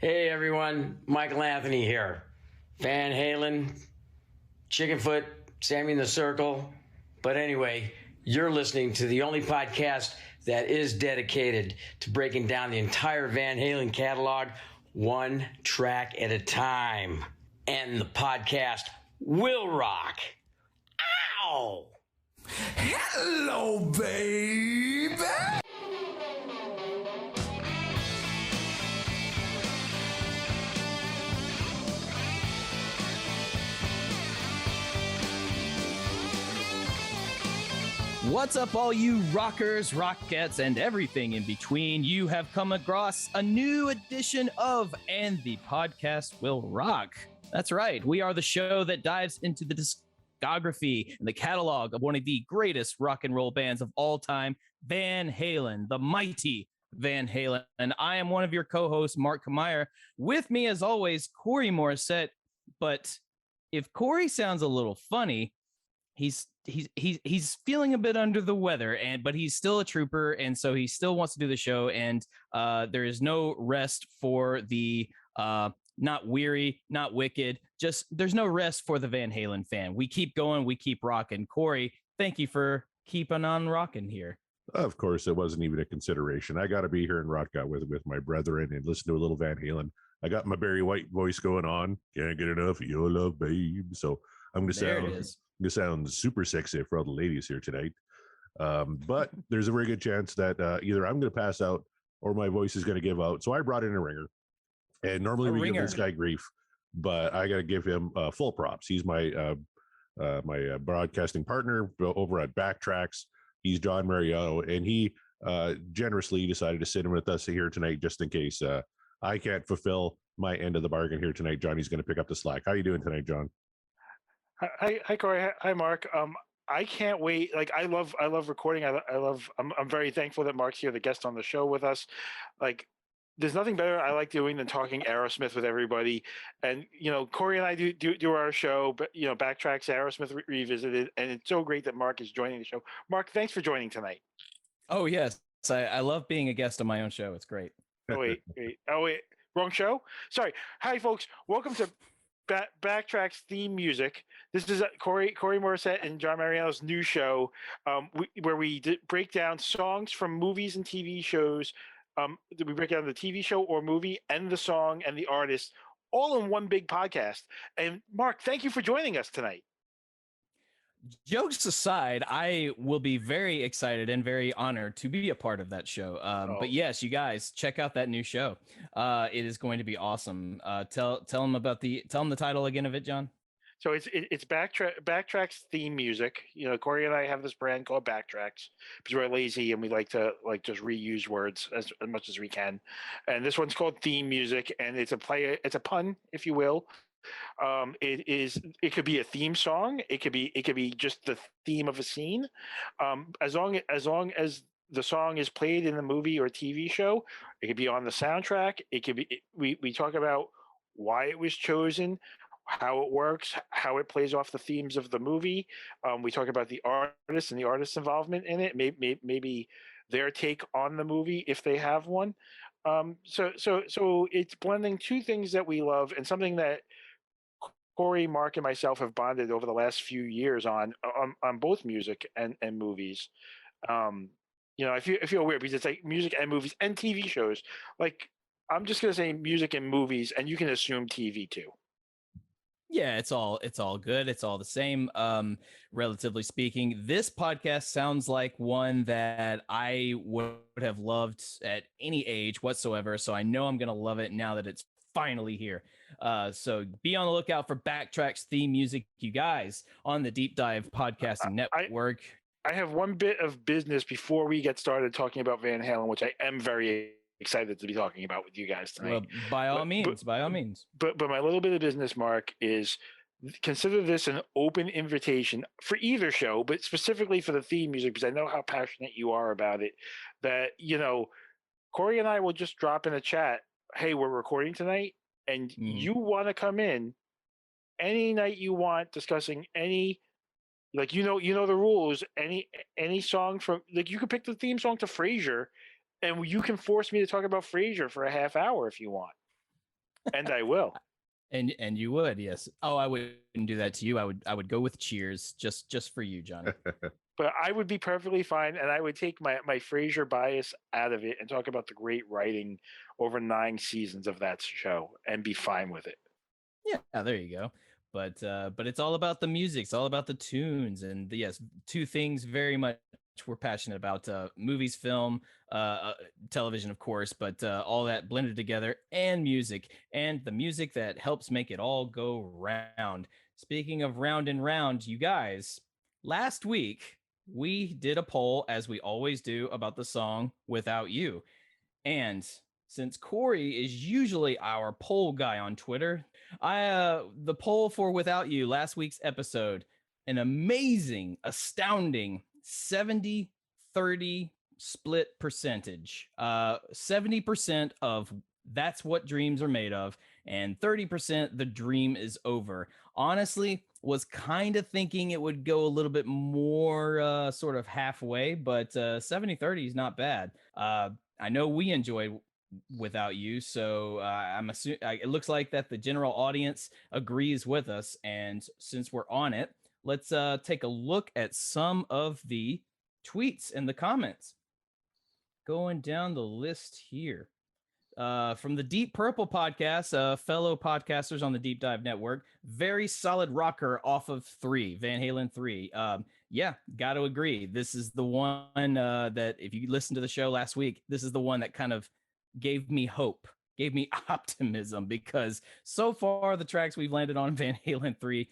Hey everyone, Michael Anthony here. Van Halen, Chickenfoot, Sammy in the Circle. But anyway, you're listening to the only podcast that is dedicated to breaking down the entire Van Halen catalog one track at a time. And the podcast will rock. Ow! Hello, baby! What's up, all you rockers, rockettes, and everything in between? You have come across a new edition of And the Podcast Will Rock. That's right. We are the show that dives into the discography and the catalog of one of the greatest rock and roll bands of all time, Van Halen, the mighty Van Halen. And I am one of your co-hosts, Mark Meyer. With me, as always, Corey Morissette. But if Corey sounds a little funny, he's feeling a bit under the weather, but he's still a trooper, and so he still wants to do the show. And there is no rest for the not weary, not wicked. Just there's no rest for the Van Halen fan. We keep going, we keep rocking. Corey, thank you for keeping on rocking here. Of course, it wasn't even a consideration. I got to be here and rock out with my brethren and listen to a little Van Halen. I got my Barry White voice going on. Can't get enough of your love, babe. So I'm going to sound super sexy for all the ladies here tonight. But there's a very good chance that either I'm going to pass out or my voice is going to give out. So I brought in a ringer. And normally we give this guy grief, but I got to give him full props. He's my broadcasting partner over at Backtracks. He's John Mariano, and he generously decided to sit in with us here tonight just in case I can't fulfill my end of the bargain here tonight. Johnny's going to pick up the slack. How you doing tonight, John? Hi, Corey. Hi, Mark. I can't wait. Like, I love recording. I'm very thankful that Mark's here, the guest on the show with us. Like, there's nothing better I like doing than talking Aerosmith with everybody. And, Corey and I do our show, but, Backtracks Aerosmith Revisited. And it's so great that Mark is joining the show. Mark, thanks for joining tonight. Oh, yes. I love being a guest on my own show. It's great. Oh, wait. Wrong show? Sorry. Hi, folks. Welcome to Backtracks theme music. This is Corey Morissette and John Mariano's new show, where we break down songs from movies and TV shows. We break down the TV show or movie and the song and the artist all in one big podcast. And Mark, thank you for joining us tonight. Jokes aside, I will be very excited and very honored to be a part of that show. But yes, you guys check out that new show. It is going to be awesome. Tell them the title again of it, John. So it's Backtracks theme music. Corey and I have this brand called Backtracks because we're lazy and we like to just reuse words as much as we can. And this one's called theme music, and it's a pun, if you will. It could be a theme song. It could be just the theme of a scene. As long as the song is played in the movie or TV show, it could be on the soundtrack. It could be, we talk about why it was chosen, how it works, how it plays off the themes of the movie. We talk about the artist and the artist's involvement in it, maybe their take on the movie if they have one. So it's blending two things that we love and something that Corey, Mark, and myself have bonded over the last few years on both music and movies. I feel weird because it's like music and movies and TV shows. Like, I'm just gonna say music and movies, and you can assume TV too. Yeah, it's all good. It's all the same. Relatively speaking, this podcast sounds like one that I would have loved at any age whatsoever. So I know I'm gonna love it now that it's finally here. So be on the lookout for Backtracks theme music, you guys, on the Deep Dive Podcasting Network. I have one bit of business before we get started talking about Van Halen, which I am very excited to be talking about with you guys tonight. Well, by all means. But my little bit of business, Mark, is consider this an open invitation for either show, but specifically for the theme music, because I know how passionate you are about it, that, Corey and I will just drop in a chat, hey, we're recording tonight, and you want to come in any night you want, discussing any, like, the rules, any song from, like, you could pick the theme song to Frasier, and you can force me to talk about Frasier for a half hour if you want. And I will. And you would, yes. Oh, I wouldn't do that to you. I would go with Cheers just for you, Johnny. But I would be perfectly fine, and I would take my Frasier bias out of it and talk about the great writing over 9 seasons of that show and be fine with it. Yeah, there you go. But it's all about the music. It's all about the tunes, and yes, two things very much we're passionate about: movies, film, television, of course, but all that blended together, and music, and the music that helps make it all go round. Speaking of round and round, you guys, last week we did a poll, as we always do, about the song "Without You," and since Corey is usually our poll guy on Twitter, the poll for Without You, last week's episode, an amazing, astounding 70-30 split percentage. 70% of That's What Dreams Are Made Of, and 30% The Dream Is Over. Honestly, was kind of thinking it would go a little bit more sort of halfway, but 70-30 is not bad. I know we enjoyed Without You, so I'm assuming it looks like that the general audience agrees with us. And since we're on it, let's take a look at some of the tweets and the comments. Going down the list here. From the Deep Purple podcast, fellow podcasters on the Deep Dive Network, very solid rocker off of 3, Van Halen 3. Yeah, got to agree. This is the one that, if you listened to the show last week, this is the one that kind of gave me hope, gave me optimism, because so far the tracks we've landed on Van Halen 3,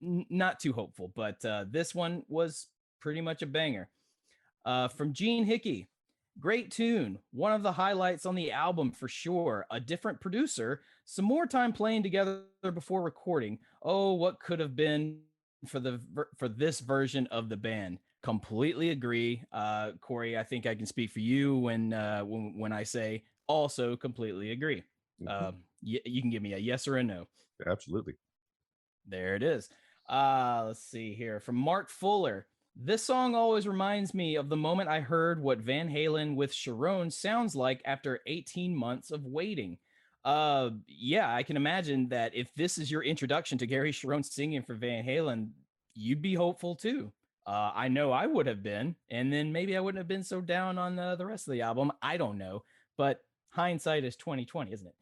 not too hopeful, but this one was pretty much a banger. From Gene Hickey, great tune. One of the highlights on the album for sure. A different producer, some more time playing together before recording. Oh, what could have been for this version of the band. Completely agree. Corey, I think I can speak for you when I say also completely agree. You can give me a yes or a no. Absolutely. There it is. Let's see here. From Mark Fuller. This song always reminds me of the moment I heard what Van Halen with Sharon sounds like after 18 months of waiting. Yeah, I can imagine that if this is your introduction to Gary Sharon singing for Van Halen, you'd be hopeful too. I know I would have been, and then maybe I wouldn't have been so down on the rest of the album. I don't know, but hindsight is 2020, isn't it?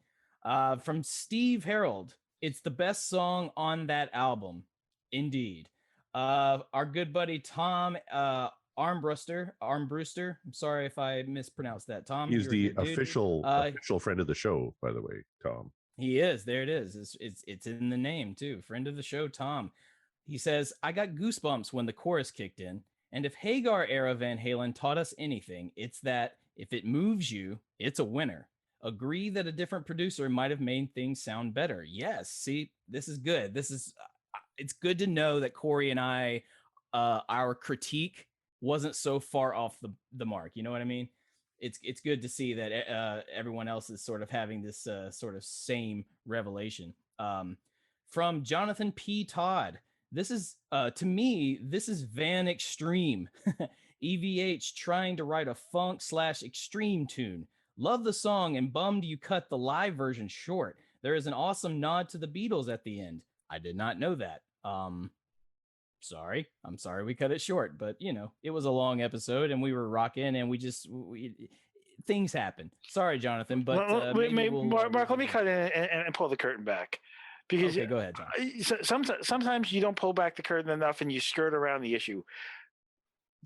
From Steve Harold, it's the best song on that album, indeed. Our good buddy Tom Armbruster. I'm sorry if I mispronounced that. Tom, he's the official friend of the show, by the way. Tom. He is. There it is. It's in the name too. Friend of the show, Tom. He says, I got goosebumps when the chorus kicked in. And if Hagar era Van Halen taught us anything, it's that if it moves you, it's a winner. Agree that a different producer might have made things sound better. Yes. See, this is good. It's good to know that Corey and I, our critique wasn't so far off the mark. You know what I mean? It's good to see that everyone else is sort of having this sort of same revelation. From Jonathan P. Todd. This is, to me, this is Van Extreme. EVH trying to write a funk/extreme tune. Love the song and bummed you cut the live version short. There is an awesome nod to the Beatles at the end. I did not know that. I'm sorry we cut it short, but it was a long episode and we were rocking and things happen. Sorry, Jonathan, but Mark, let me cut in and pull the curtain back. Because okay, go ahead, John. Sometimes you don't pull back the curtain enough and you skirt around the issue.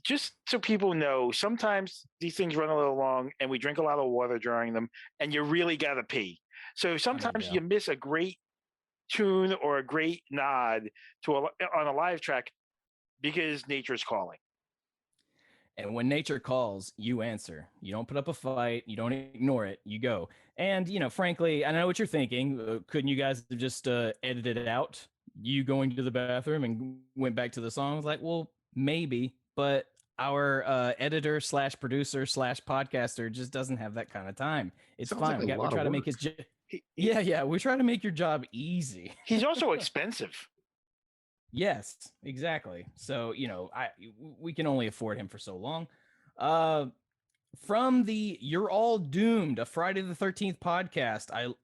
Just so people know, sometimes these things run a little long and we drink a lot of water during them and you really got to pee. So sometimes you miss a great tune or a great nod on a live track because nature's calling. And when nature calls, you answer. You don't put up a fight. You don't ignore it. You go. And, frankly, I know what you're thinking. Couldn't you guys have just edited it out? You going to the bathroom and went back to the song? Like, well, maybe. But our editor/producer/podcaster just doesn't have that kind of time. It's fine. Like we try to make his we try to make your job easy. He's also expensive. Yes, exactly. So, we can only afford him for so long. From the You're All Doomed, a Friday the 13th podcast.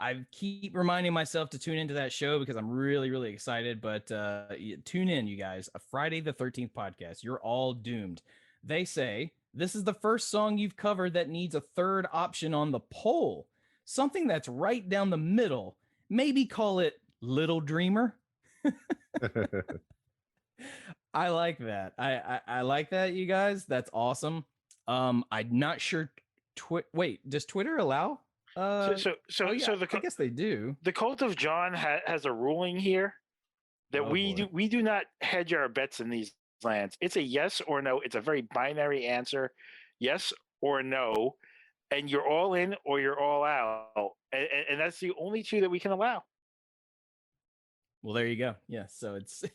I keep reminding myself to tune into that show because I'm really, really excited. But tune in, you guys. A Friday the 13th podcast. You're all doomed. They say this is the first song you've covered that needs a third option on the poll. Something that's right down the middle. Maybe call it Little Dreamer. I like that. I like that, you guys. That's awesome. I'm not sure. Wait, does Twitter allow? So I guess they do. The Cult of John has a ruling here that we do not hedge our bets in these lands. It's a yes or no. It's a very binary answer, yes or no, and you're all in or you're all out, and that's the only two that we can allow. Well, there you go. Yeah, so it's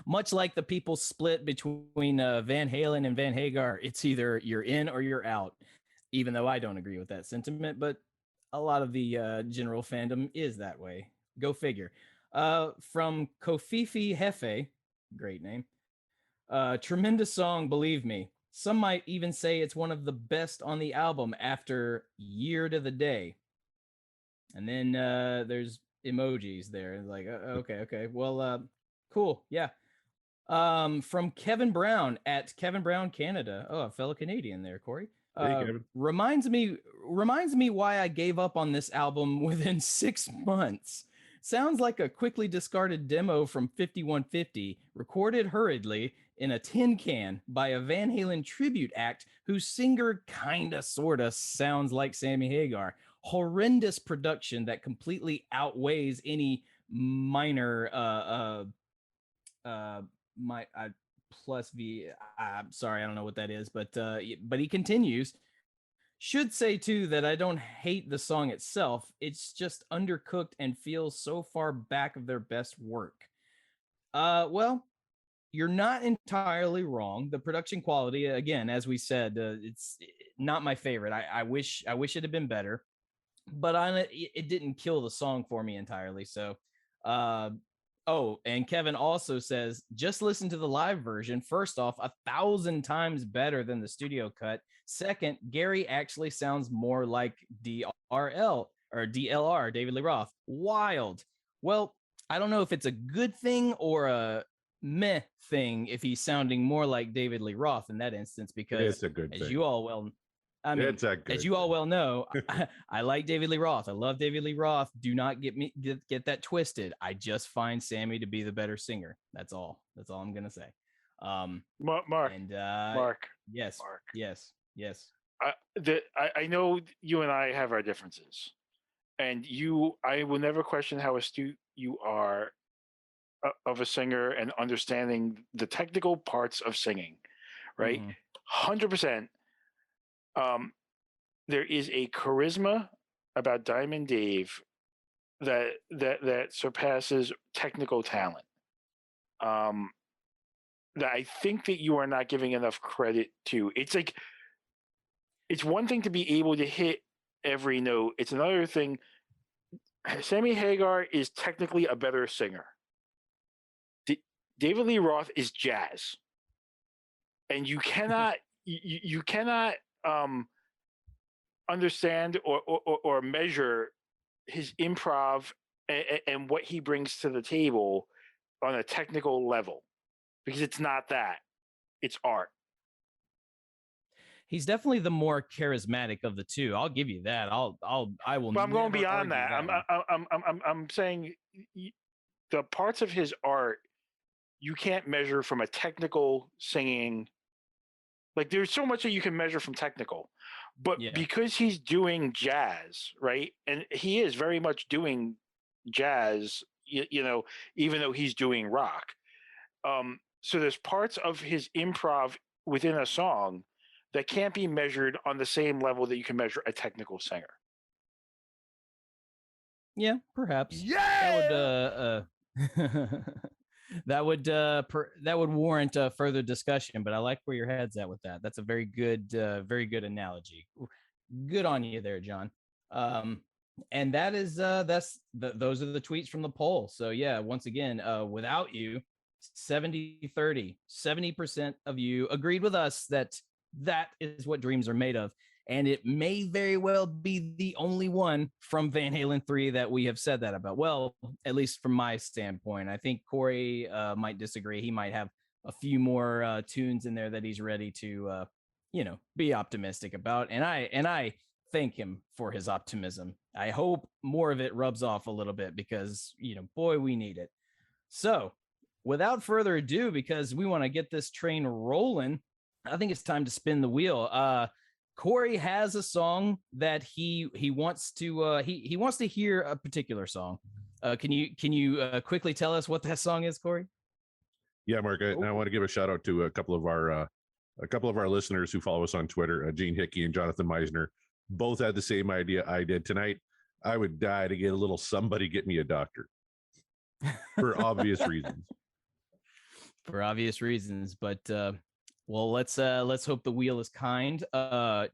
much like the people split between Van Halen and Van Hagar. It's either you're in or you're out, even though I don't agree with that sentiment, but a lot of the general fandom is that way. Go figure. From Kofifi Hefe, great name. Tremendous song, believe me. Some might even say it's one of the best on the album after Year to the Day. And then there's emojis there. Like, okay. Well, cool. Yeah. From Kevin Brown at Kevin Brown Canada. Oh, a fellow Canadian there, Corey. Hey, reminds me why I gave up on this album within 6 months. Sounds like a quickly discarded demo from 5150, recorded hurriedly in a tin can by a Van Halen tribute act whose singer kinda sorta sounds like Sammy Hagar. Horrendous production that completely outweighs any minor plus V. I'm sorry, I don't know what that is, but he continues. Should say too that I don't hate the song itself. It's just undercooked and feels so far back of their best work. Well, you're not entirely wrong. The production quality, again, as we said, it's not my favorite. I wish it had been better, but it didn't kill the song for me entirely. So, oh, and Kevin also says, just listen to the live version. First off, 1,000 times better than the studio cut. Second, Gary actually sounds more like DRL or DLR, David Lee Roth. Wild. Well, I don't know if it's a good thing or a meh thing if he's sounding more like David Lee Roth in that instance, because it's a good as thing. you all well as you all well know, I like David Lee Roth. I love David Lee Roth. Do not get that twisted. I just find Sammy to be the better singer. That's all. That's all I'm gonna say. Mark. And Mark. Yes. Mark. Yes. I know you and I have our differences, and I will never question how astute you are of a singer and understanding the technical parts of singing, right? 100%. There is a charisma about Diamond Dave that surpasses technical talent. That I think that you are not giving enough credit to. It's like, it's one thing to be able to hit every note. It's another thing. Sammy Hagar is technically a better singer. David Lee Roth is jazz, and you cannot you cannot understand or measure his improv and what he brings to the table on a technical level, because it's not that. It's art. He's definitely the more charismatic of the two. I'll give you that. I will. But I'm going never beyond that. I'm saying the parts of his art you can't measure from a technical singing. Like, there's so much that you can measure from technical, but because he's doing jazz, right? And he is very much doing jazz, you know, even though he's doing rock. So there's parts of his improv within a song that can't be measured on the same level that you can measure a technical singer. Yeah, perhaps. Yeah. That would warrant further discussion, but I like where your head's at with that. That's a very good analogy. Good on you there, John. And that is those are the tweets from the poll. So yeah, once again, without you, 70-30, 70% of you agreed with us that is what dreams are made of. And it may very well be the only one from Van Halen 3 that we have said that about. Well, at least from my standpoint. I think Corey might disagree. He might have a few more tunes in there that he's ready to, be optimistic about. And I thank him for his optimism. I hope more of it rubs off a little bit because, boy, we need it. So without further ado, because we want to get this train rolling, I think it's time to spin the wheel. Corey has a song that he wants to he wants to hear a particular song. Can you quickly tell us what that song is, Corey? Yeah, Mark. I want to give a shout out to a couple of our listeners who follow us on Twitter, Gene Hickey and Jonathan Meisner. Both had the same idea I did tonight. I would die to get a little "Somebody Get Me a Doctor" for obvious reasons. For obvious reasons, but well, let's hope the wheel is kind.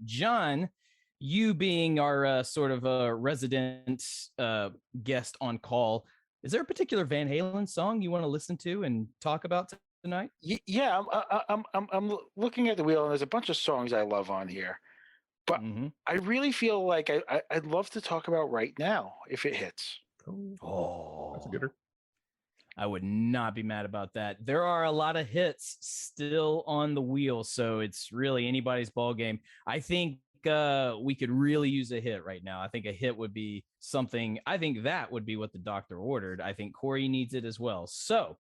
John, you being our sort of resident guest on call, is there a particular Van Halen song you want to listen to and talk about tonight? Yeah, I'm looking at the wheel, and there's a bunch of songs I love on here, but I really feel like I'd love to talk about Right Now if it hits. Oh, that's a gooder. I would not be mad about that. There are a lot of hits still on the wheel, so it's really anybody's ball game. I think we could really use a hit right now. I think a hit would be something. I think that would be what the doctor ordered. I think Corey needs it as well. So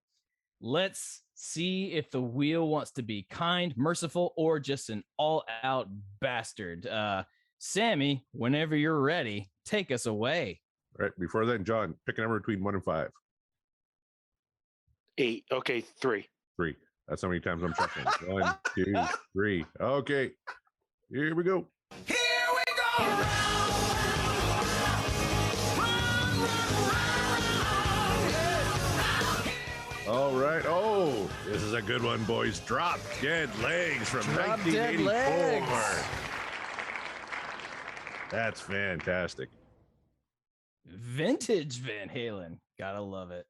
let's see if the wheel wants to be kind, merciful, or just an all-out bastard. Sammy, whenever you're ready, take us away. All right. Before then, John, pick a number between 1 and 5. 8. Okay, 3. 3. That's how many times I'm checking. 1, 2, 3. Okay. Here we go. Here we go. All right. Oh, this is a good one, boys. Drop Dead Legs from Drop Dead 1984. Legs. That's fantastic. Vintage Van Halen. Gotta love it.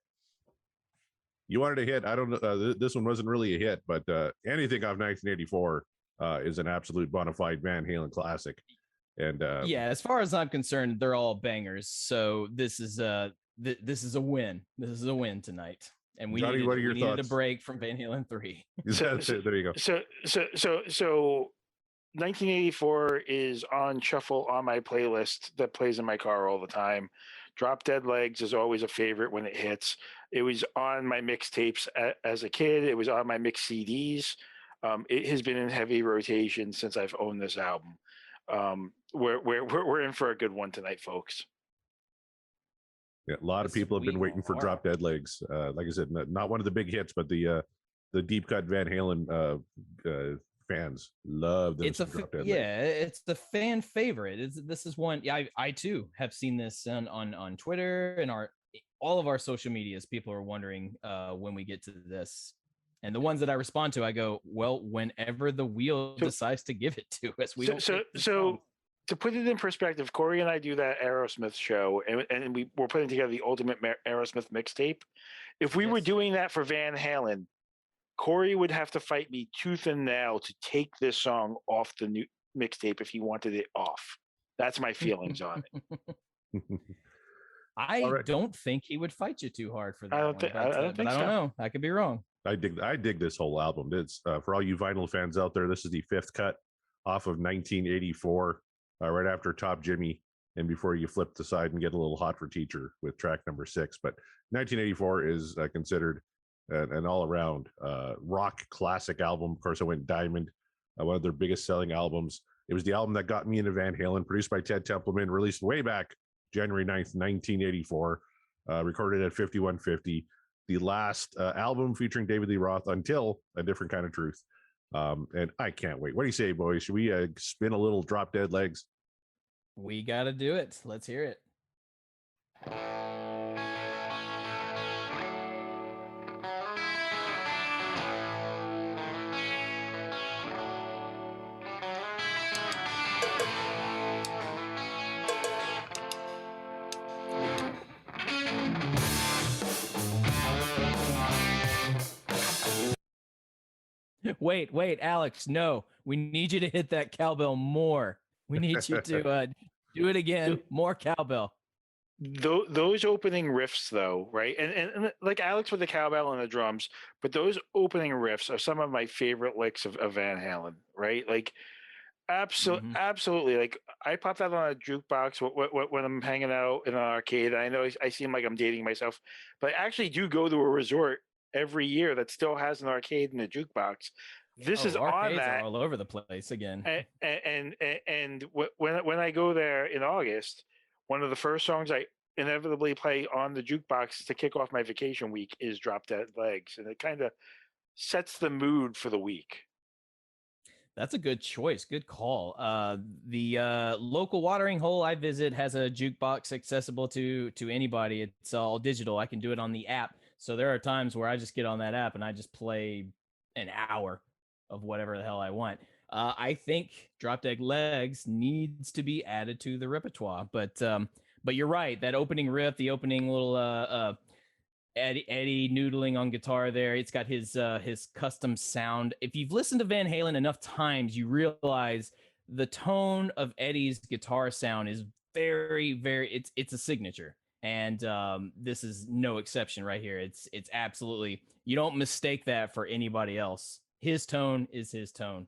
You wanted a hit. I don't know. This one wasn't really a hit, but anything off 1984 is an absolute bona fide Van Halen classic. And yeah, as far as I'm concerned, they're all bangers. So this is a win. This is a win tonight. And we Johnny, needed, what are your we needed a thoughts? break from Van Halen 3. There you go. So 1984 is on shuffle on my playlist that plays in my car all the time. Drop Dead Legs is always a favorite when it hits. It was on my mixtapes as a kid. It was on my mix CDs. It has been in heavy rotation since I've owned this album. We're in for a good one tonight, folks. Yeah, a lot of people have been waiting for Drop Dead Legs. Like I said, not one of the big hits, but the deep cut Van Halen fans love this. It's the fan favorite. This is one. Yeah, I too have seen this on Twitter and all of our social medias. People are wondering when we get to this, and the ones that I respond to, I go, well, whenever the wheel decides to give it to us. So to put it in perspective, Corey and I do that Aerosmith show, and we're putting together the ultimate Aerosmith mixtape. If we were doing that for Van Halen, Corey would have to fight me tooth and nail to take this song off the new mixtape if he wanted it off. That's my feelings on it. I don't think he would fight you too hard for that. I don't know. I could be wrong. I dig this whole album. It's for all you vinyl fans out there. This is the 5th cut off of 1984, right after Top Jimmy, and before you flip the side and get a little hot for teacher with track number 6. But 1984 is considered an all-around rock classic album. Of course, it went diamond, one of their biggest selling albums. It was the album that got me into Van Halen, produced by Ted Templeman, released way back January 9th, 1984, recorded at 5150. The last album featuring David Lee Roth until A Different Kind of Truth. And I can't wait. What do you say, boys? Should we spin a little Drop Dead Legs? We got to do it. Let's hear it. Wait, Alex, no. We need you to hit that cowbell more. We need you to do it again. More cowbell. Those opening riffs, though, right? And like Alex with the cowbell and the drums, but those opening riffs are some of my favorite licks of Van Halen, right? Like, absolutely. Like, I pop that on a jukebox when I'm hanging out in an arcade. I know I seem like I'm dating myself, but I actually do go to a resort every year that still has an arcade and a jukebox. This is on that. Are all over the place again. And when I go there in August, one of the first songs I inevitably play on the jukebox to kick off my vacation week is Drop Dead Legs, and it kind of sets the mood for the week. That's a good choice. Good call. The local watering hole I visit has a jukebox accessible to anybody. It's all digital. I can do it on the app. So there are times where I just get on that app and I just play an hour of whatever the hell I want. I think Drop Dead Legs needs to be added to the repertoire. But you're right. That opening riff, the opening little Eddie noodling on guitar there. It's got his custom sound. If you've listened to Van Halen enough times, you realize the tone of Eddie's guitar sound is very, very, it's a signature. And this is no exception right here. It's absolutely, you don't mistake that for anybody else. His tone is his tone.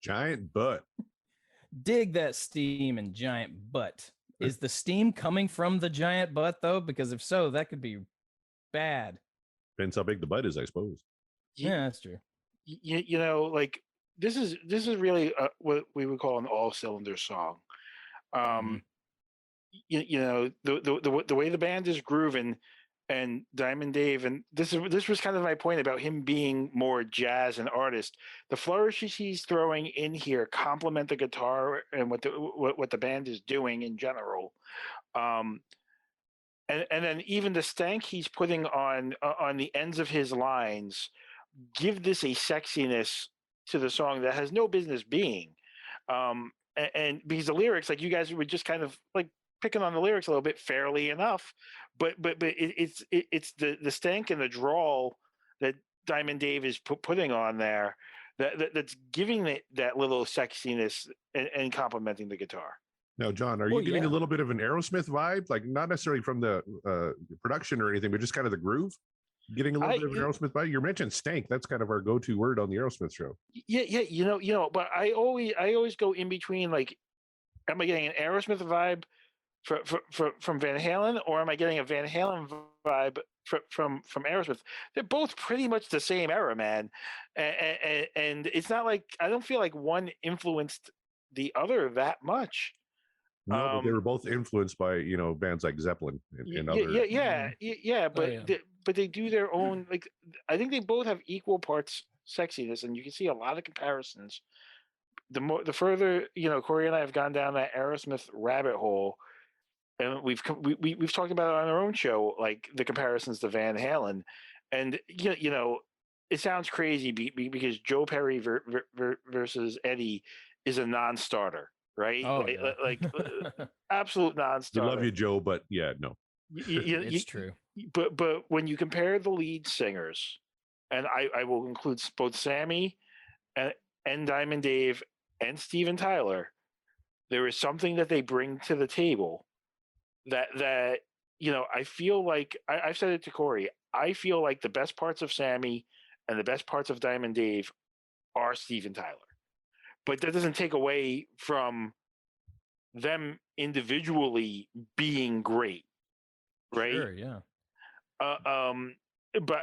Giant butt. Dig that steam and giant butt. Is the steam coming from the giant butt, though? Because if so, that could be bad. Depends how big the butt is, I suppose. Yeah, that's true. You know, like this is really what we would call an all cylinder song. You know, the way the band is grooving, and Diamond Dave, and this was kind of my point about him being more jazz and artist. The flourishes he's throwing in here complement the guitar and what the band is doing in general. And then even the stank he's putting on the ends of his lines give this a sexiness to the song that has no business being. And because the lyrics, like you guys were just kind of like picking on the lyrics a little bit, fairly enough, but it's the stank and the drawl that Diamond Dave is putting on there that's giving it that little sexiness and complimenting the guitar. Now, John, are you getting a little bit of an Aerosmith vibe? Like not necessarily from the production or anything, but just kind of the groove? Getting a little bit of an Aerosmith vibe? You mentioned stank. That's kind of our go-to word on the Aerosmith show. Yeah, you know, but I always go in between, like, am I getting an Aerosmith vibe from Van Halen, or am I getting a Van Halen vibe from Aerosmith? They're both pretty much the same era, man, and it's not like I don't feel like one influenced the other that much. No, but they were both influenced by bands like Zeppelin and other. But they do their own. Like I think they both have equal parts sexiness, and you can see a lot of comparisons. The further Corey and I have gone down that Aerosmith rabbit hole, and we've talked about it on our own show, like the comparisons to Van Halen, and it sounds crazy because Joe Perry versus Eddie is a non-starter, right? Oh, like absolute non-starter. We love you, Joe, but yeah, no, it's true. But when you compare the lead singers, and I will include both Sammy and Diamond Dave and Steven Tyler, there is something that they bring to the table that I feel like I've said it to Corey. I feel like the best parts of Sammy and the best parts of Diamond Dave are Steven Tyler, but that doesn't take away from them individually being great, right? Sure, yeah. But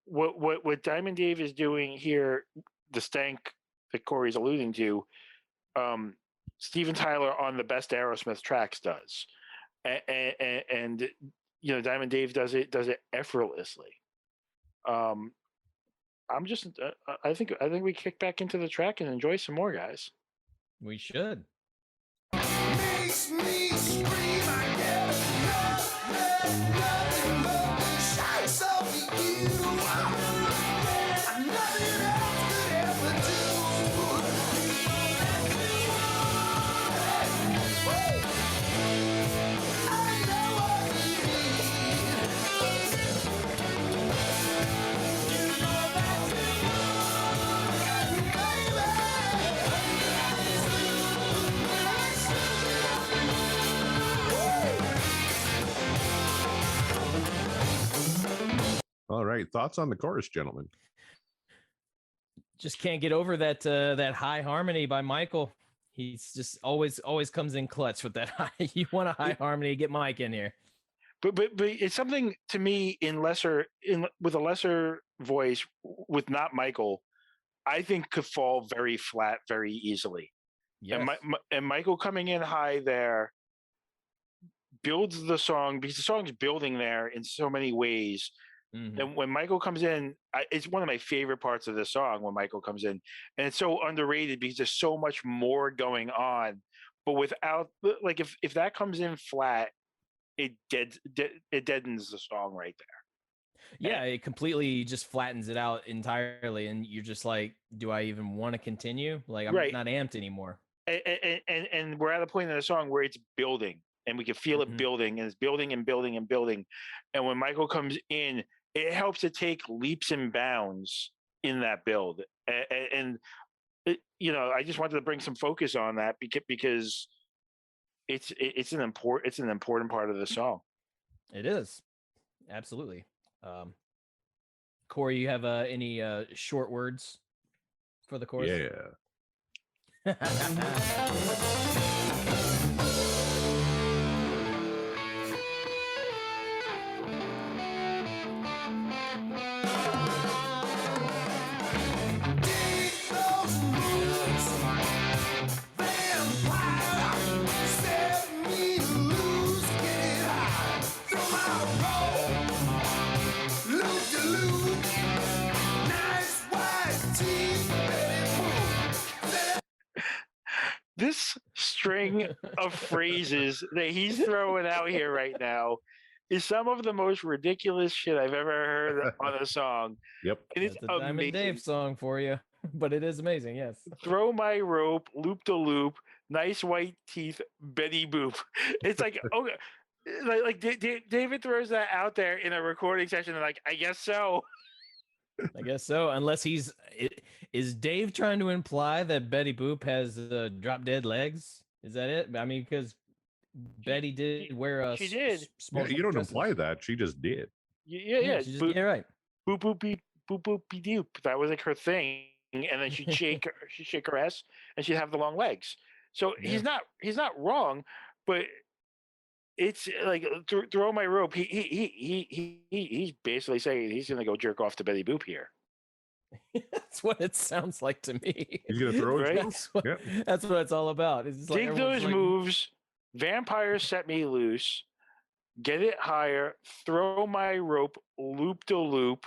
what Diamond Dave is doing here, the stank that Corey's alluding to, Steven Tyler on the best Aerosmith tracks does, and Diamond Dave does it effortlessly. I'm just I think we kick back into the track and enjoy some more, guys. We should. Makes me All right. Thoughts on the chorus, gentlemen? Just can't get over that high harmony by Michael. He's just always comes in clutch with that high. You want a high harmony, get Mike in here. But it's something to me with a lesser voice with not Michael, I think could fall very flat very easily. Yes. And Michael coming in high there builds the song, because the song's building there in so many ways. Mm-hmm. And when Michael comes in, it's one of my favorite parts of the song when Michael comes in, and it's so underrated because there's so much more going on. But without, like, if that comes in flat, it deadens the song right there. Yeah, it completely just flattens it out entirely, and you're just like, do I even want to continue? Like, I'm not amped anymore. And we're at a point in the song where it's building, and we can feel it building, and it's building and building and building. And when Michael comes in, it helps to take leaps and bounds in that build. And I just wanted to bring some focus on that because it's an important part of the song. It is. Absolutely. Corey, you have any short words for the chorus? Yeah. This string of phrases that he's throwing out here right now is some of the most ridiculous shit I've ever heard on a song. Yep. And it's a Diamond Dave song for you, but it is amazing. Yes. Throw my rope, loop to loop, nice white teeth, Betty Boop. It's like, okay. Like David throws that out there in a recording session, and like, I guess so. I guess so. Unless is Dave trying to imply that Betty Boop has drop dead legs? Is that it? I mean, because Betty did wear a. She did. Small you don't dresses. imply that. She just did. Yeah. She just, right. Boop boop beep boop boop be doop. That was like her thing, and then she'd shake her ass, and she'd have the long legs. So he's not wrong, but it's like throw my rope. He's basically saying he's gonna go jerk off to Betty Boop here. That's what it sounds like to me. He's gonna throw it. Right? That's what it's all about. It's just dig those moves. Vampires set me loose. Get it higher. Throw my rope. Loop to loop.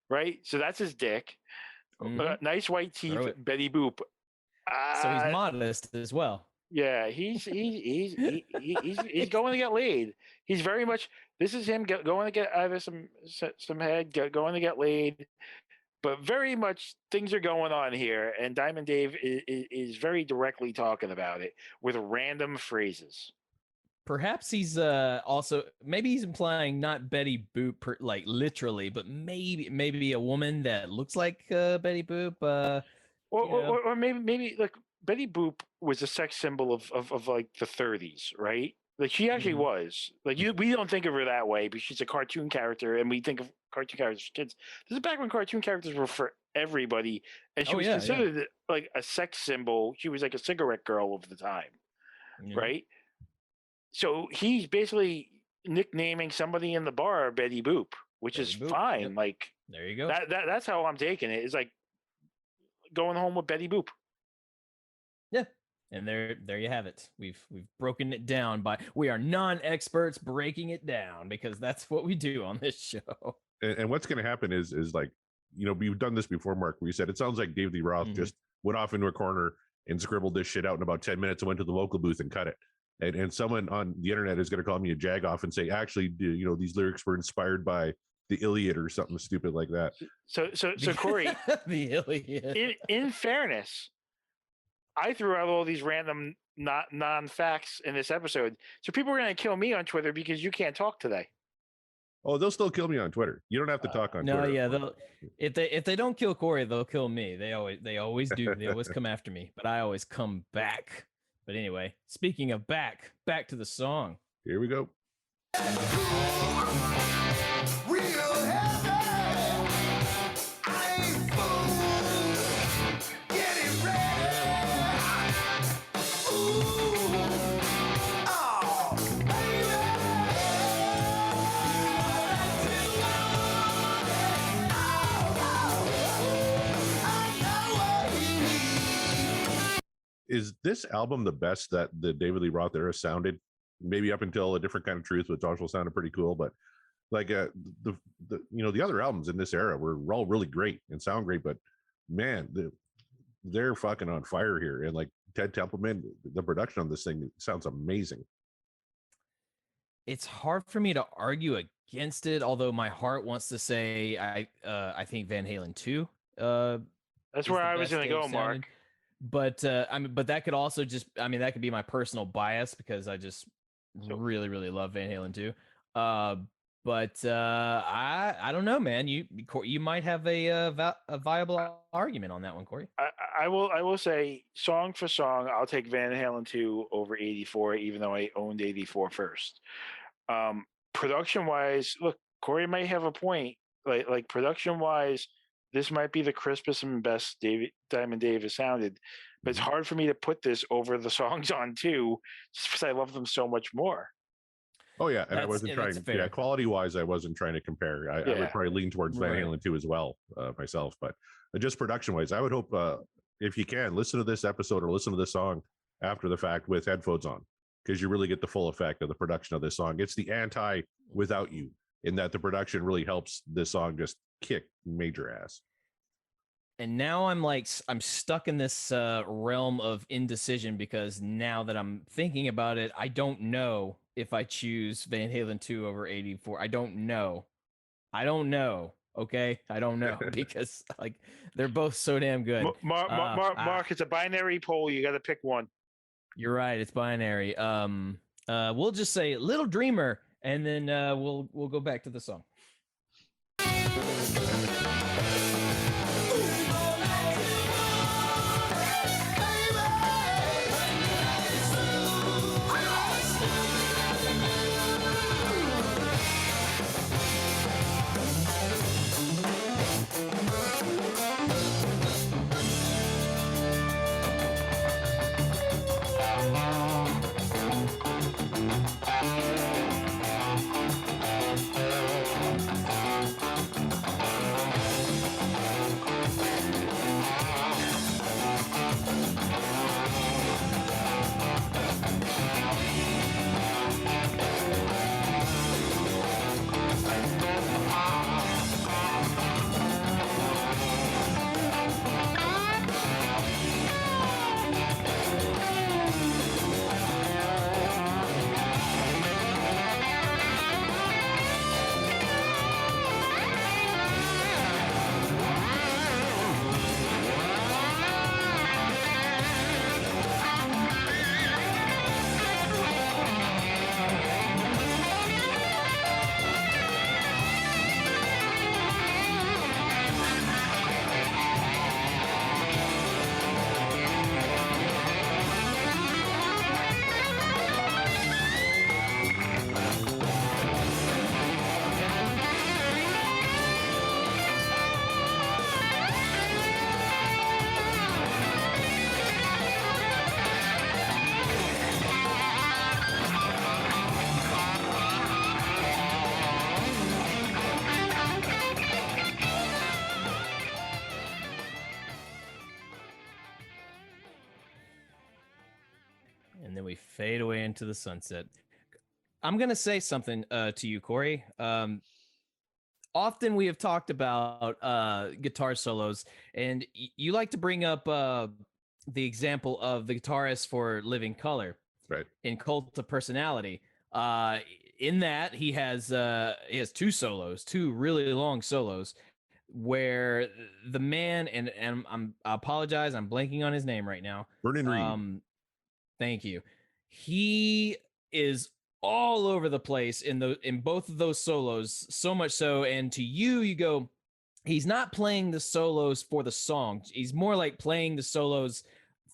Right. So that's his dick. Nice white teeth. Betty Boop. So he's modest as well. Yeah, he's going to get laid. He's very much. This is him going to get either some head, going to get laid, but very much things are going on here. And Diamond Dave is very directly talking about it with random phrases. Perhaps he's also maybe he's implying not Betty Boop like literally, but maybe a woman that looks like Betty Boop. Or maybe like. Betty Boop was a sex symbol of like the 30s, right? Like she actually was. Like we don't think of her that way because she's a cartoon character, and we think of cartoon characters for kids. This is back when cartoon characters were for everybody, and she was considered like a sex symbol. She was like a cigarette girl of the time, right? So he's basically nicknaming somebody in the bar Betty Boop, which is fine. Yep. Like there you go. That's how I'm taking it. It's like going home with Betty Boop. Yeah. And there you have it. We've broken it down we are non-experts breaking it down because that's what we do on this show. And what's going to happen is like, we've done this before, Mark. We said it sounds like Dave Lee Roth just went off into a corner and scribbled this shit out in about 10 minutes and went to the vocal booth and cut it. and someone on the internet is going to call me a jagoff and say, actually, these lyrics were inspired by the Iliad or something stupid like that. So Corey, the Iliad. In fairness, I threw out all these random non-facts in this episode, so people are going to kill me on Twitter because you can't talk today. Oh, they'll still kill me on Twitter. You don't have to talk on Twitter. No, yeah, if they don't kill Corey, they'll kill me. They always do. They always come after me, but I always come back. But anyway, speaking of back to the song. Here we go. Is this album the best that the David Lee Roth era sounded? Maybe up until A Different Kind of Truth, which also sounded pretty cool, but like the other albums in this era were all really great and sound great, but man, they're fucking on fire here. And like Ted Templeman, the production on this thing sounds amazing. It's hard for me to argue against it, although my heart wants to say I think Van Halen 2. That's where I was going to go, Mark. But but that could also that could be my personal bias because I just really, really love Van Halen 2. But I don't know, man. You might have a viable argument on that one, Corey. I will say song for song, I'll take Van Halen 2 over 84, even though I owned 84 first. Production wise, look, Corey might have a point. Like production wise, this might be the crispest and best Diamond Dave has sounded, but it's hard for me to put this over the songs on 2 just because I love them so much more. Oh yeah, and I wasn't trying. Yeah, quality wise, I wasn't trying to compare. I would probably lean towards Van Halen 2 as well myself, but just production wise, I would hope if you can listen to this episode or listen to this song after the fact with headphones on, because you really get the full effect of the production of this song. It's the anti Without You, in that the production really helps this song just kick major ass. And now I'm stuck in this realm of indecision because now that I'm thinking about it, I don't know if I choose Van Halen 2 over 84. I don't know. Okay, I don't know because like they're both so damn good. Mark, it's a binary poll. You got to pick one. You're right. It's binary. We'll just say Little Dreamer, and then we'll go back to the song. And then we fade away into the sunset. I'm going to say something to you, Corey. Often we have talked about guitar solos, and you like to bring up the example of the guitarist for Living Color. Right. in Cult of Personality. In that he has two solos, two really long solos, where the man and I apologize, I'm blanking on his name right now. Vernon Reed. Thank you. He is all over the place in both of those solos, so much so, and to you go, he's not playing the solos for the song. He's more like playing the solos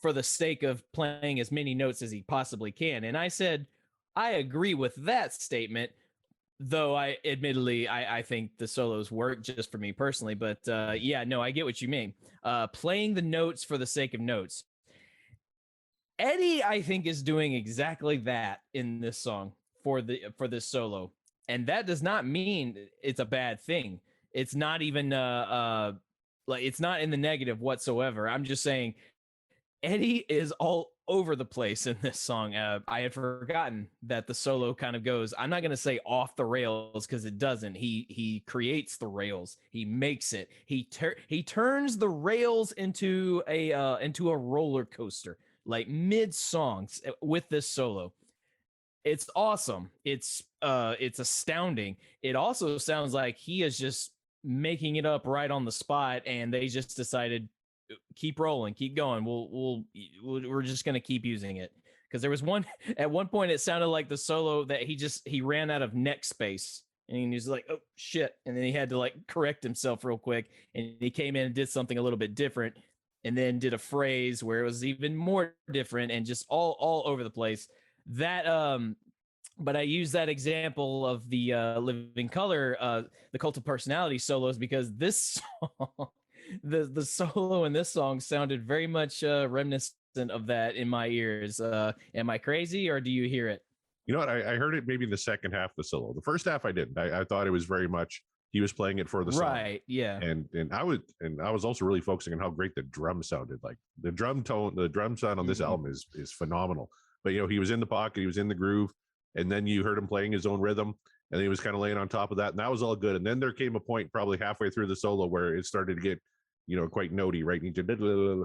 for the sake of playing as many notes as he possibly can. And I said, I agree with that statement, though I admittedly I think the solos work just for me personally. But yeah, no, I get what you mean. Playing the notes for the sake of notes. Eddie, I think, is doing exactly that in this song for this solo, and that does not mean it's a bad thing. It's not even like it's not in the negative whatsoever. I'm just saying Eddie is all over the place in this song. I had forgotten that the solo kind of goes, I'm not going to say off the rails because it doesn't. He creates the rails. He makes it. He turns the rails into a roller coaster, like mid songs with this solo. It's awesome. It's astounding. It also sounds like he is just making it up right on the spot, and they just decided, keep rolling, keep going. We're just gonna keep using it, because there was one at one point it sounded like the solo that he ran out of neck space, and he was like, oh shit, and then he had to like correct himself real quick, and he came in and did something a little bit different, and then did a phrase where it was even more different, and just all over the place. That but I use that example of the Living Color, the Cult of Personality solos, because this song, the solo in this song sounded very much reminiscent of that in my ears. Am I crazy, or do you hear it? You know what? I heard it maybe in the second half of the solo. The first half I didn't. I thought it was very much he was playing it for the song. Right. Yeah. And I was also really focusing on how great the drum sounded. Like the drum sound on this album is phenomenal. But he was in the pocket, he was in the groove, and then you heard him playing his own rhythm, and he was kind of laying on top of that, and that was all good. And then there came a point probably halfway through the solo where it started to get quite notey, right? And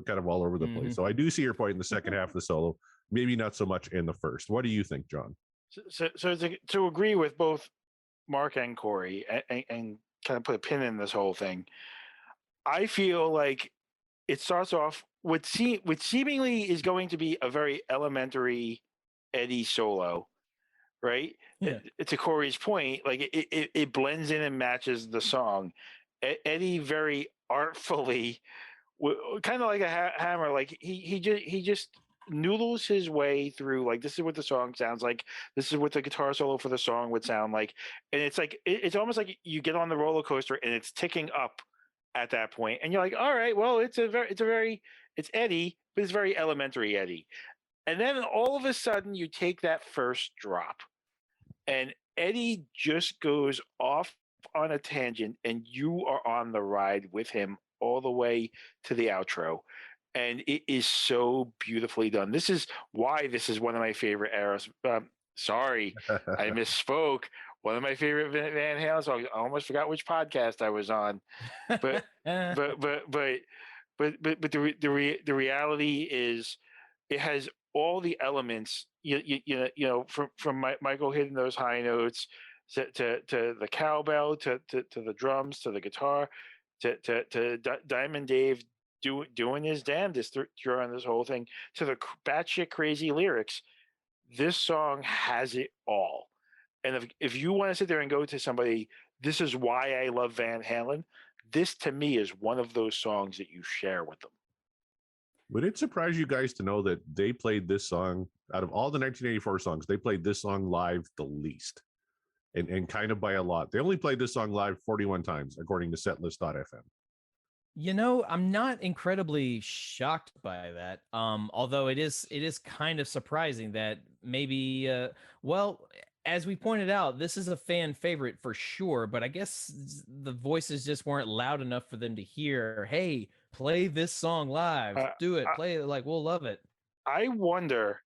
kind of all over the place. So I do see your point in the second half of the solo, maybe not so much in the first. What do you think, John? So to agree with both Mark and Corey, and kind of put a pin in this whole thing, I feel like it starts off with seemingly is going to be a very elementary Eddie solo, right? Yeah. To Corey's point, like it blends in and matches the song. Eddie very artfully, kind of like a hammer, like he just noodles his way through, like, this is what the song sounds like, this is what the guitar solo for the song would sound like, and it's like it's almost like you get on the roller coaster and it's ticking up at that point, and you're like, all right, well, it's Eddie, but it's very elementary Eddie. And then all of a sudden you take that first drop and Eddie just goes off on a tangent, and you are on the ride with him all the way to the outro. And it is so beautifully done. This is why this is one of my favorite eras. Sorry, I misspoke. One of my favorite Van Halen songs. I almost forgot which podcast I was on, but the reality is, it has all the elements. From Michael hitting those high notes, to the cowbell, to the drums, to the guitar, to Diamond Dave doing his damnedest during this whole thing, to the batshit crazy lyrics. This song has it all. And if you want to sit there and go to somebody, this is why I love Van Halen, this to me is one of those songs that you share with them. Would it surprise you guys to know that they played this song out of all the 1984 songs? They played this song live the least, and kind of by a lot. They only played this song live 41 times, according to setlist.fm. I'm not incredibly shocked by that. Although it is kind of surprising that maybe, as we pointed out, this is a fan favorite for sure, but I guess the voices just weren't loud enough for them to hear, hey, play this song live, do it, play it, like, we'll love it. I wonder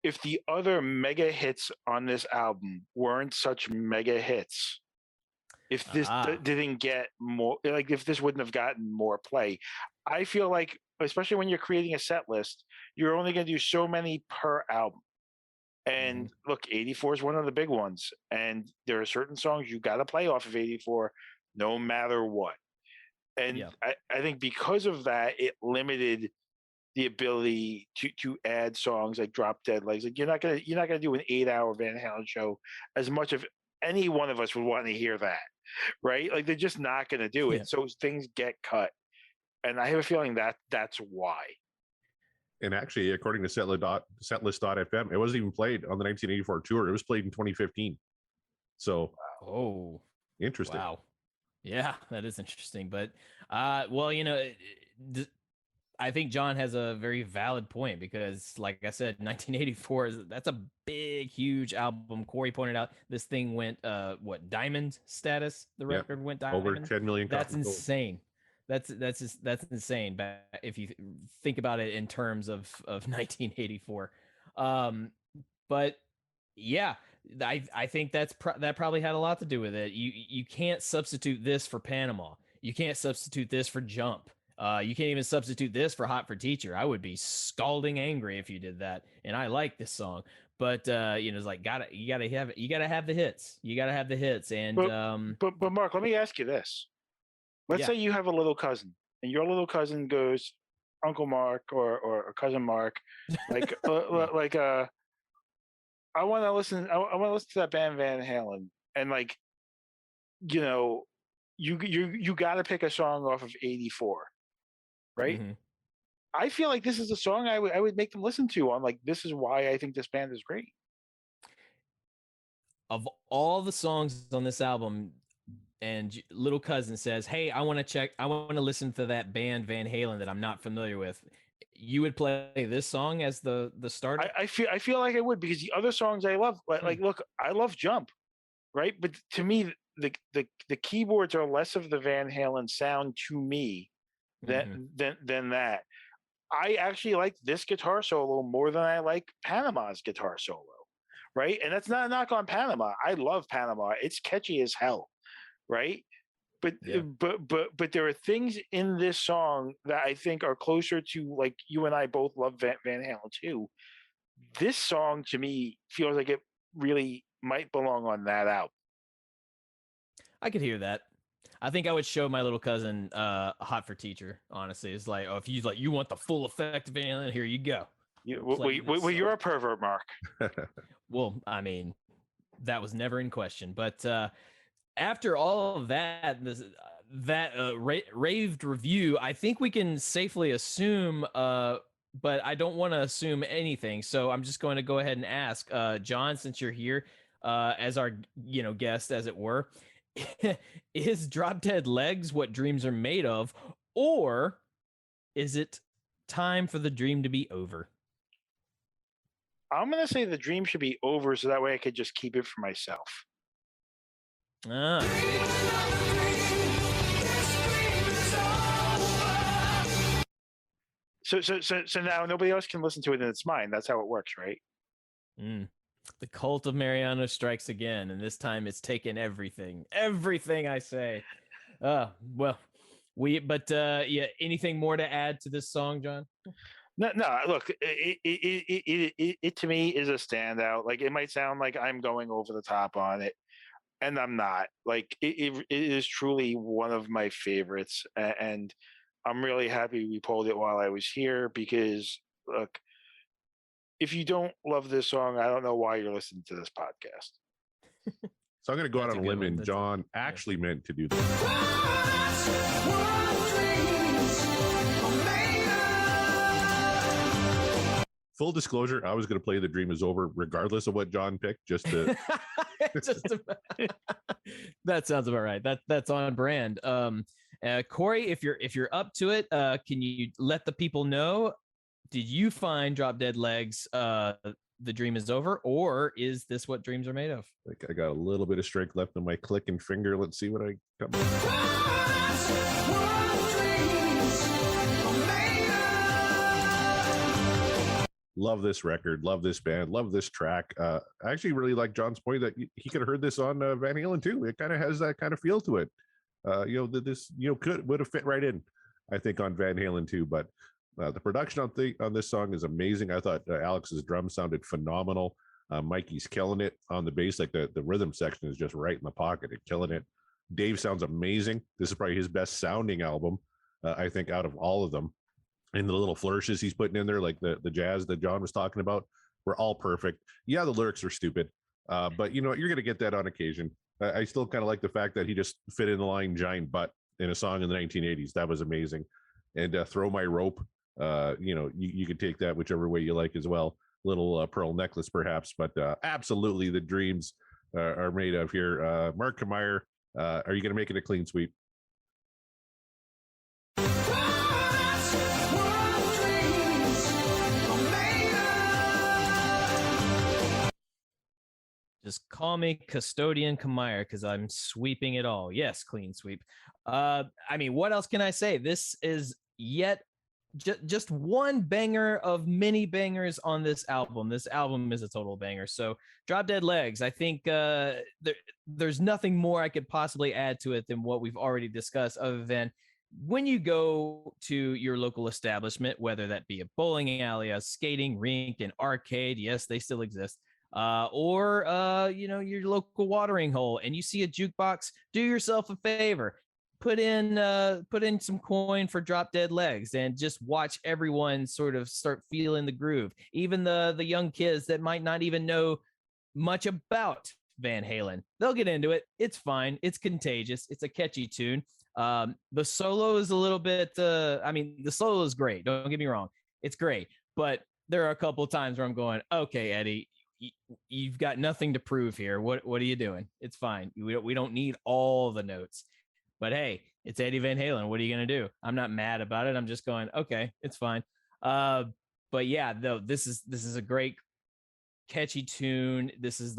if the other mega hits on this album weren't such mega hits, if this didn't get more, like if this wouldn't have gotten more play. I feel like, especially when you're creating a set list, you're only going to do so many per album. And look, 84 is one of the big ones. And there are certain songs you got to play off of 84 no matter what. And I think because of that, it limited the ability to add songs like Drop Dead Legs. Like you're not gonna do an 8-hour Van Halen show as much of any one of us would want to hear that, right? Like they're just not gonna do it. So things get cut. And I have a feeling that that's why. And actually, according to setlist.fm, it wasn't even played on the 1984 tour. It was played in 2015. So, interesting. Wow. Yeah, that is interesting. But, well, I think John has a very valid point because, like I said, 1984 that's a big, huge album. Corey pointed out this thing went, diamond status? The record went diamond. Over 10 million. That's insane. That's insane. But if you think about it in terms of 1984, but yeah, I think that probably had a lot to do with it. You can't substitute this for Panama. You can't substitute this for Jump. You can't even substitute this for Hot for Teacher. I would be scalding angry if you did that. And I like this song, but it's like you gotta have the hits. You gotta have the hits. And but Mark, let me ask you this. Let's say you have a little cousin, and your little cousin goes, Uncle Mark or Cousin Mark, like I want to listen. I want to listen to that band Van Halen, and like, you got to pick a song off of 84, right? Mm-hmm. I feel like this is a song I would make them listen to. On like, this is why I think this band is great. Of all the songs on this album, and little cousin says, "Hey, I want to listen to that band Van Halen that I'm not familiar with." You would play this song as the starter? I feel like I would, because the other songs I love, like look, I love Jump, right? But to me, the keyboards are less of the Van Halen sound to me than that. I actually like this guitar solo more than I like Panama's guitar solo, right? And that's not a knock on Panama. I love Panama. It's catchy as hell. Right. But there are things in this song that I think are closer to, like, you and I both love Van Halen too. This song to me feels like it really might belong on that album. I could hear that. I think I would show my little cousin Hot for Teacher. Honestly, it's like, if you want the full effect of Van Halen, here you go. You're a pervert, Mark. Well, I mean, that was never in question, but. After all of that, raved review, I think we can safely assume, but I don't want to assume anything. So I'm just going to go ahead and ask, John, since you're here as our guest, as it were, is Drop Dead Legs what dreams are made of, or is it time for the dream to be over? I'm going to say the dream should be over, so that way I could just keep it for myself. So now nobody else can listen to it, and it's mine. That's how it works, right? The cult of Mariano strikes again, and this time it's taken everything I say. Well, anything more to add to this song, John? No. Look, it to me is a standout. Like, it might sound like I'm going over the top on it, and I'm not. Like, it is truly one of my favorites, and I'm really happy we pulled it while I was here, because look, if you don't love this song, I don't know why you're listening to this podcast. So I'm going to go out on a limb, and John actually meant to do this. Full disclosure, I was going to play The Dream Is Over regardless of what John picked, just to... That sounds about right. That's on brand. Corey, if you're up to it, can you let the people know, did you find Drop Dead Legs The Dream Is Over, or is this what dreams are made of? Like, I got a little bit of strength left in my clicking finger. Let's see what I got. Love this record, love this band, love this track. I actually really like John's point that he could have heard this on Van Halen too. It kind of has that kind of feel to it. This would have fit right in, I think, on Van Halen too. But the production on this song is amazing. I thought Alex's drums sounded phenomenal. Mikey's killing it on the bass. Like the rhythm section is just right in the pocket and killing it. Dave sounds amazing. This is probably his best sounding album, I think, out of all of them. And the little flourishes he's putting in there, like the jazz that John was talking about, were all perfect. Yeah, the lyrics are stupid, but you know, you're going to get that on occasion. I still kind of like the fact that he just fit in the line "giant butt" in a song in the 1980s. That was amazing. And "Throw My Rope," you know, you could take that whichever way you like as well. Little pearl necklace, perhaps, but absolutely the dreams are made of here. Mark Kameyer, are you going to make it a clean sweep? Just call me Custodian Kameyer because I'm sweeping it all. Yes, clean sweep. I mean, what else can I say? This is yet just one banger of many bangers on this album. This album is a total banger. So Drop Dead Legs, I think there's nothing more I could possibly add to it than what we've already discussed, other than when you go to your local establishment, whether that be a bowling alley, a skating rink, an arcade, yes, they still exist, or you know, your local watering hole, and you see a jukebox, do yourself a favor, put in some coin for Drop Dead Legs and just watch everyone sort of start feeling the groove. Even the young kids that might not even know much about Van Halen, they'll get into it. It's fine. It's contagious. It's a catchy tune. The solo is a little bit, I mean, the solo is great. Don't get me wrong. It's great. But there are a couple of times where I'm going, okay, Eddie, you've got nothing to prove here. What are you doing? It's fine. We don't need all the notes. But hey, it's Eddie Van Halen. What are you going to do? I'm not mad about it. I'm just going, okay, it's fine. But yeah, though, this is a great catchy tune. This is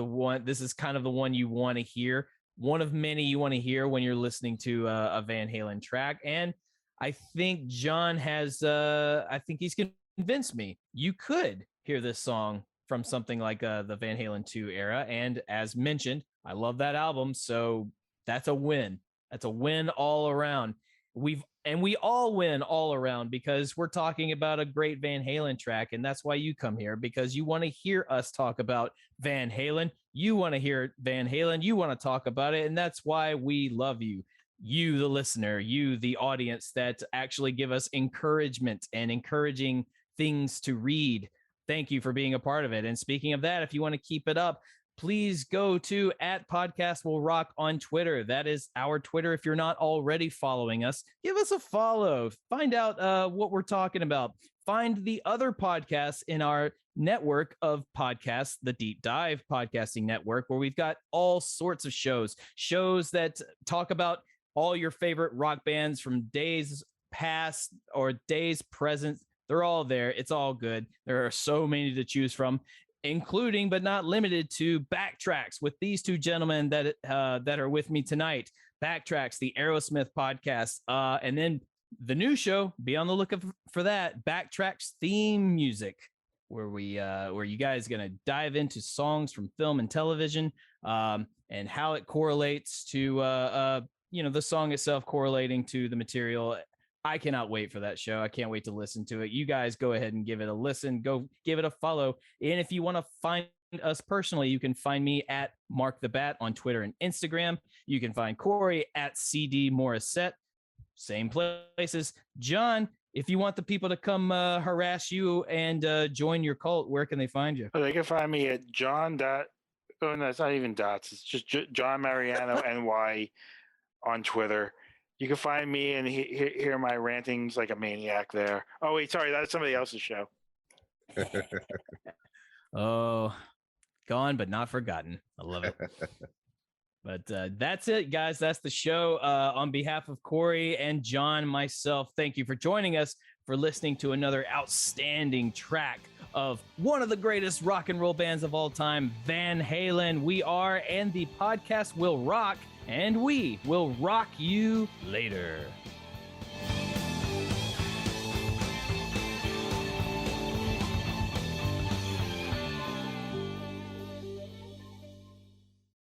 kind of the one you want to hear. One of many you want to hear when you're listening to a Van Halen track. And I think John has, I think he's convinced me. You could hear this song from something like the Van Halen 2 era. And as mentioned, I love that album. So that's a win. That's a win all around. We all win all around because we're talking about a great Van Halen track. And that's why you come here, because you want to hear us talk about Van Halen. You want to hear Van Halen. You want to talk about it. And that's why we love you. You, the listener, you, the audience that actually give us encouragement and encouraging things to read. Thank you for being a part of it. And speaking of that, if you want to keep it up, please go to @PodcastWillRock on Twitter. That is our Twitter. If you're not already following us, give us a follow. Find out what we're talking about. Find the other podcasts in our network of podcasts, the Deep Dive Podcasting Network, where we've got all sorts of shows that talk about all your favorite rock bands from days past or days present. They're all there. It's all good. There are so many to choose from, including but not limited to Backtracks with these two gentlemen that are with me tonight. Backtracks, the Aerosmith podcast, and then the new show. Be on the lookout for that. Backtracks theme music, where you guys gonna dive into songs from film and television, and how it correlates to the song itself correlating to the material. I cannot wait for that show. I can't wait to listen to it. You guys go ahead and give it a listen. Go give it a follow. And if you want to find us personally, you can find me at Mark the Bat on Twitter and Instagram. You can find Corey at CD Morissette. Same places. John, if you want the people to come harass you and join your cult, where can they find you? They can find me at John. Oh no, it's not even dots. It's just John Mariano NY on Twitter. You can find me and hear my rantings like a maniac there. Oh, wait, sorry. That's somebody else's show. Oh, gone but not forgotten. I love it. But that's it, guys. That's the show. On behalf of Corey and John, myself, thank you for joining us, for listening to another outstanding track of one of the greatest rock and roll bands of all time, Van Halen. We are, and the podcast will rock. And we will rock you later.